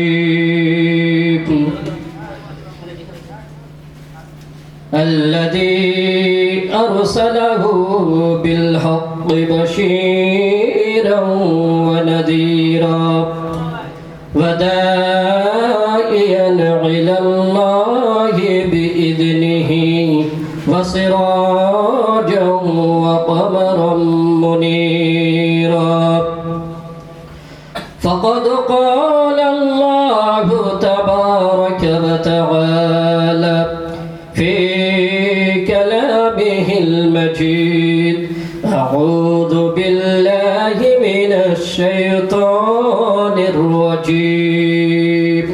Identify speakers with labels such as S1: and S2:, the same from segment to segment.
S1: الرحيم الذي أرسله بالحق بشيرا ونذيرا وداعيا إلى الله بإذنه وسراجا وقمرا منيرا فقد قال الله تبارك وتعالى في كلامه المجيد أعوذ بالله من الشيطان الرجيم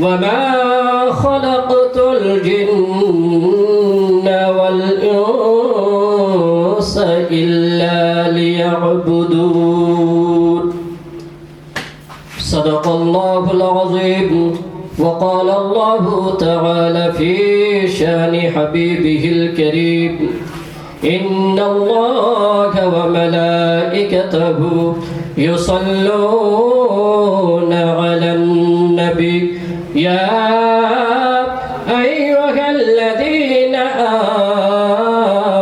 S1: وما خلقت الجن والإنس إلا ليعبدون صدق الله العظيم وقال الله تعالى في شان حبيبه الكريم إن الله وملائكته يصلون على النبي يا أيها الذين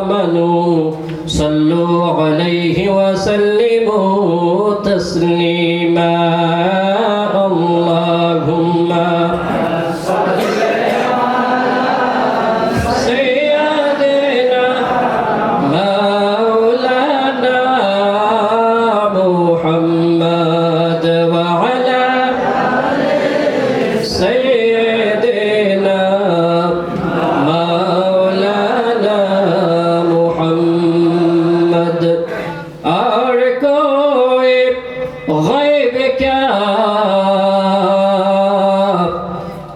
S1: آمنوا صلوا عليه وسلموا تسليما اللهم صل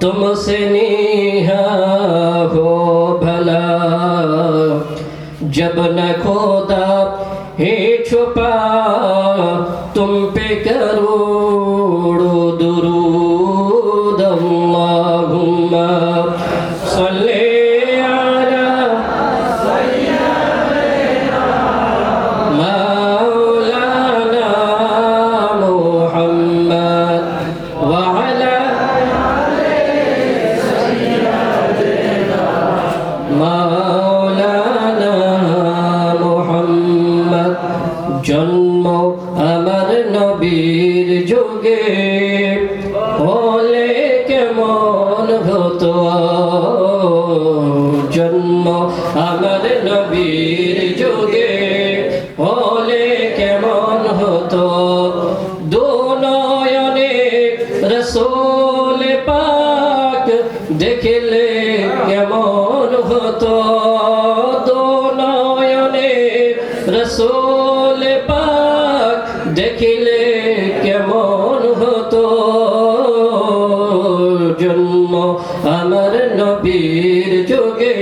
S1: तुमसे नेहा हो भला जब न खोदा ही छुपा तुम पे करोड़ों दुरूद अल्लाहुम्मा सल्ली अला सय्यिदना मौलाना मुहम्मद व अला मौलाना मुहम्मद जन्म अमर नबीर जुगे होले केमन हतो जन्म अमर नबीर जुगे होले केमन हतो दो नयने रसूल पाक देखले केमन हतो दो नयने रसूल पाक देखले केमन हतो जन्म अमर नबीर जुगे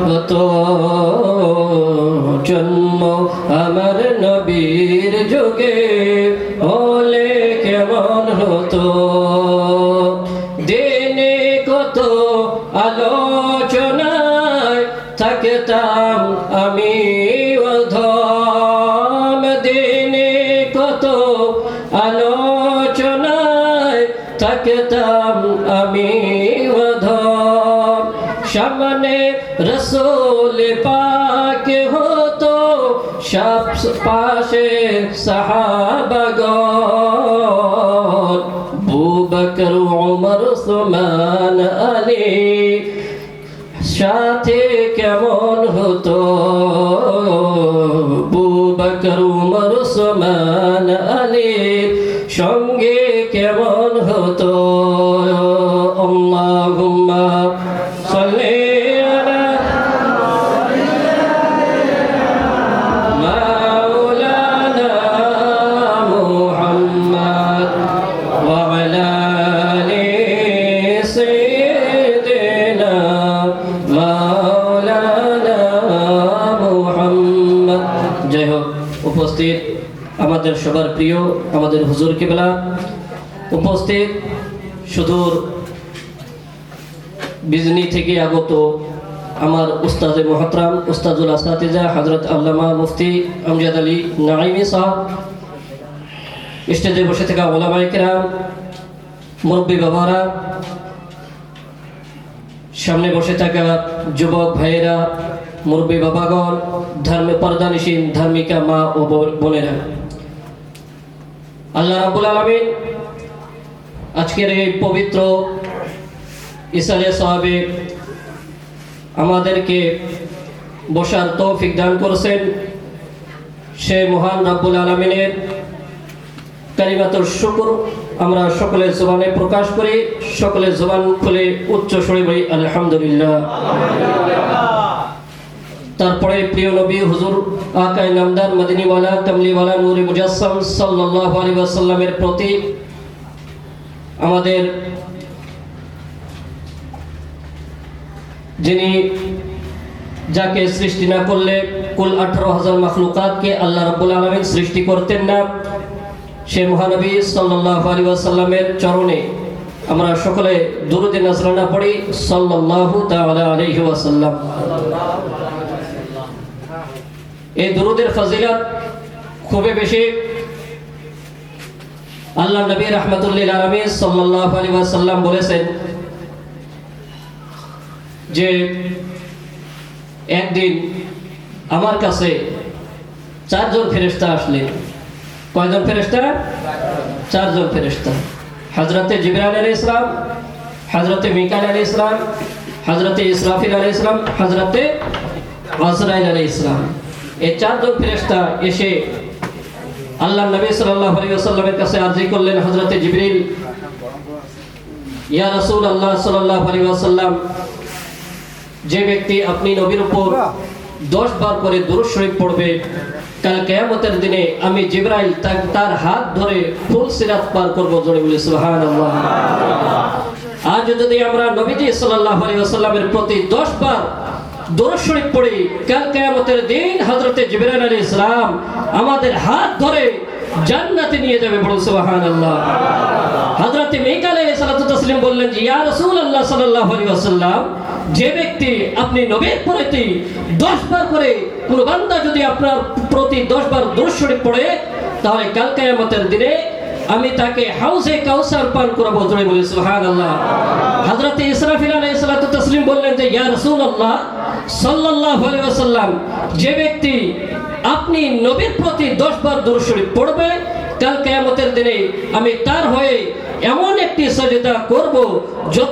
S1: हतो जन्म अमर नबीर जुगे होले केमन हतो दिने कत आलोचनाय থাকতাম আমি অধম দিনে কত আলোচনায় থাকতাম আমি অধম সামনে রসূল পাক হতো সব পাশে সাহাবাগণ আবু বকর ওমর ওসমান আলী সাথে কেমন হতো আবু বকর ওমর ওসমান আলীর সঙ্গে কেমন হতো আল্লাহুম্মা সাল্লি আলা মাওলানা মুহাম্মদ ওয়া আলা আলি সাইয়্যিদিনা মাওলানা মুহাম্মদ। জয় হোক। উপস্থিত আমাদের সবার প্রিয় আমাদের হুজুর কিবলা, উপস্থিত সুদূর বিজনি থেকে আগত আমার উস্তাদে মোহতরাম উস্তাদুল আসাতিজা হযরত আল্লামা মুফতি আমজাদ আলী নাঈমি সাহেব, স্টেজে বসে থাকা ওলামায়ে কেরাম, মুরব্বী বাবারা, সামনে বসে থাকা যুবক ভাইয়েরা, মুরব্বী বাবাগণ, পর্দানিসীন ধার্মিকা মা ও বোনেরা, আল্লাহ রাব্বুল আলামিন আজকের এই পবিত্র ইসালে সাহাবে আমাদেরকে বসার তৌফিক দান করেছেন। সে মহান রাব্বুল আলামিনের কালিমাতুর শুকর আমরা সকলের জবানে প্রকাশ করি, সকলের জবান খুলে উচ্চ স্বরে বলি আলহামদুলিল্লাহ। তারপরে প্রিয় নবী হুজুর আকায়ে নামদার মদিনীওয়ালা কামলিওয়ালা নূরে মুজাসসাম সাল্লাল্লাহু আলাইহি ওয়াসাল্লামের প্রতি আমাদের যিনি যাকে সৃষ্টি না করলে কুল 18,000 মাখলুকাতকে আল্লাহ রাব্বুল আলামিন সৃষ্টি করতেন না, সে মহানবী সাল্লাল্লাহু আলাইহি ওয়াসাল্লামের চরণে আমরা সকলে দুরূদে নজরানা পড়ি সাল্লাল্লাহু তাআলা আলাইহি ওয়াসাল্লাম। এই দুরূদের ফজিলত খুবই বেশি। আল্লাহ নবী রাহমাতুল লিল আলামিন সাল্লাল্লাহু আলাইহি ওয়াসাল্লাম বলেছেন যে একদিন আমার কাছে 4 জন ফেরেশতা আসলেন। কয়জন ফেরেশতা? 4 জন ফেরেশতা। হযরতে জিবরাইল আলাইহিস সালাম, হযরতে মিকাইল আলাইহিস সালাম, হযরতে ইসরাফিল আলাইহিস সালাম, হযরতে আজরাইল আলাইহিস সালাম। এই 4 জন ফেরেশতা এসে আল্লাহ নবী সাল্লাল্লাহু আলাইহি ওয়াসাল্লামের কাছে আরজি করলেন, হযরতে জিবরিল, ইয়া রাসূলুল্লাহ সাল্লাল্লাহু আলাইহি ওয়াসাল্লাম, যে ব্যক্তি আপনি নবীর উপর 10 বার করে দুরূদ শরীফ পড়বে, কাল কিয়ামতের দিনে আমি জিবরাইল তার হাত ধরে ফুল সিরাত পার করব। জোরে বলি সুবহানাল্লাহ। আজ যদি আমরা নবীজি সাল্লাল্লাহু আলাইহি ওয়াসাল্লামের প্রতি 10 বার দুরূদ শরীফ পড়ি, কাল কিয়ামতের দিন হযরতে জিবরাইল আলাইহিস সালাম আমাদের হাত ধরে জান্নাতে নিয়ে যাবে। বলুন সুবহানাল্লাহ। হযরতে মিকাইল আলাইহিস সালাতু তাসলিম বললেন যে ইয়া রাসূলুল্লাহ সাল্লাল্লাহু আলাইহি ওয়াসাল্লাম, যে ব্যক্তি আপনি নবীর প্রতি 10 বার করে কোন বান্দা যদি আপনার প্রতি 10 বার দুরূদ শরীফ পড়ে, তাহলে কাল কিয়ামতের দিনে আমি তাকে হাউজে কাউসার পান করাবো। জোরে বলি সুবহানাল্লাহ। হযরতে ইসরাফিল আলাইহিস সালাতু তাসলিম বললেন যে ইয়া রাসূলুল্লাহ সাল্লাল্লাহু আলাইহি ওয়াসাল্লাম, যে ব্যক্তি আপনি নবীর প্রতি 10 বার দুরূদ শরীফ পড়বে, কাল কিয়ামতের দিনে আমি তার হয়ে এমন একটি সাজদা করব